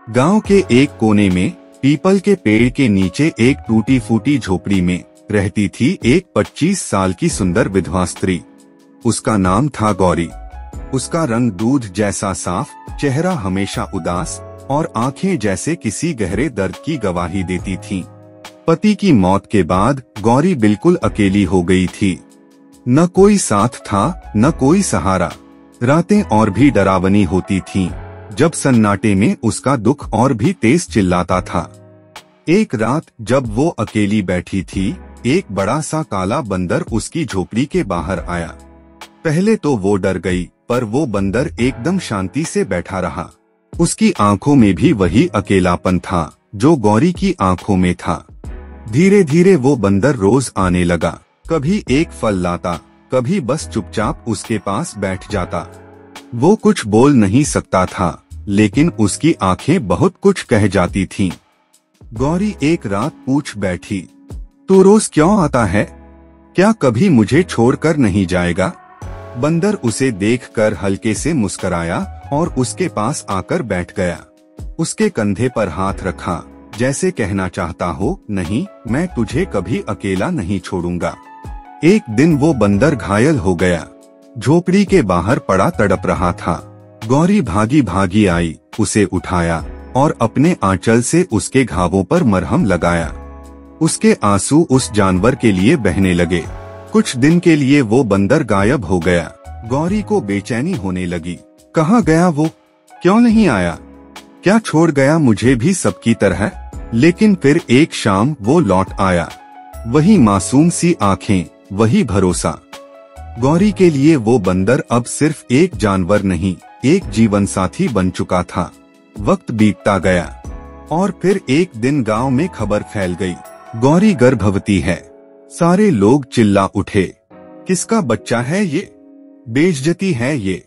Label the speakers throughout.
Speaker 1: गांव के एक कोने में पीपल के पेड़ के नीचे एक टूटी फूटी झोपड़ी में रहती थी एक 25 साल की सुंदर विधवा स्त्री। उसका नाम था गौरी। उसका रंग दूध जैसा साफ, चेहरा हमेशा उदास और आंखें जैसे किसी गहरे दर्द की गवाही देती थीं। पति की मौत के बाद गौरी बिल्कुल अकेली हो गई थी। न कोई साथ था, न कोई सहारा। रातें और भी डरावनी होती थीं, जब सन्नाटे में उसका दुख और भी तेज चिल्लाता था। एक रात जब वो अकेली बैठी थी, एक बड़ा सा काला बंदर उसकी झोपड़ी के बाहर आया। पहले तो वो डर गई, पर वो बंदर एकदम शांति से बैठा रहा। उसकी आंखों में भी वही अकेलापन था जो गौरी की आंखों में था। धीरे धीरे वो बंदर रोज आने लगा। कभी एक फल लाता, कभी बस चुपचाप उसके पास बैठ जाता। वो कुछ बोल नहीं सकता था, लेकिन उसकी आंखें बहुत कुछ कह जाती थीं। गौरी एक रात पूछ बैठी, तू रोज क्यों आता है? क्या कभी मुझे छोड़कर नहीं जाएगा? बंदर उसे देखकर हल्के से मुस्कुराया और उसके पास आकर बैठ गया। उसके कंधे पर हाथ रखा, जैसे कहना चाहता हो, नहीं, मैं तुझे कभी अकेला नहीं छोड़ूंगा। एक दिन वो बंदर घायल हो गया। झोपड़ी के बाहर पड़ा तड़प रहा था। गौरी भागी भागी आई, उसे उठाया और अपने आंचल से उसके घावों पर मरहम लगाया। उसके आंसू उस जानवर के लिए बहने लगे। कुछ दिन के लिए वो बंदर गायब हो गया। गौरी को बेचैनी होने लगी। कहाँ गया वो? क्यों नहीं आया? क्या छोड़ गया मुझे भी सबकी तरह? लेकिन फिर एक शाम वो लौट आया। वही मासूम सी आंखें, वही भरोसा। गौरी के लिए वो बंदर अब सिर्फ एक जानवर नहीं, एक जीवन साथी बन चुका था। वक्त बीतता गया और फिर एक दिन गांव में खबर फैल गई, गौरी गर्भवती है। सारे लोग चिल्ला उठे, किसका बच्चा है ये? बेइज्जती है ये,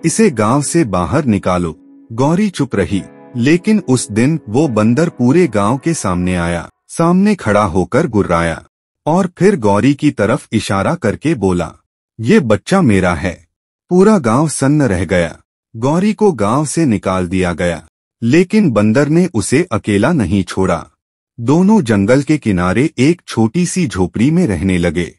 Speaker 1: इसे गांव से बाहर निकालो। गौरी चुप रही, लेकिन उस दिन वो बंदर पूरे गांव के सामने आया। सामने खड़ा होकर गुर्राया और फिर गौरी की तरफ इशारा करके बोला, ये बच्चा मेरा है। पूरा गांव सन्न रह गया। गौरी को गांव से निकाल दिया गया, लेकिन बंदर ने उसे अकेला नहीं छोड़ा। दोनों जंगल के किनारे एक छोटी सी झोपड़ी में रहने लगे।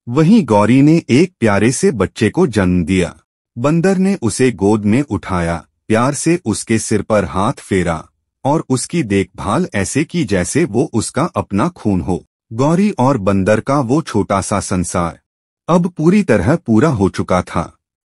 Speaker 1: वहीं गौरी ने एक प्यारे से बच्चे को जन्म दिया। बंदर ने उसे गोद में उठाया, प्यार से उसके सिर पर हाथ फेरा और उसकी देखभाल ऐसे की जैसे वो उसका अपना खून हो। गौरी और बंदर का वो छोटा सा संसार अब पूरी तरह पूरा हो चुका था।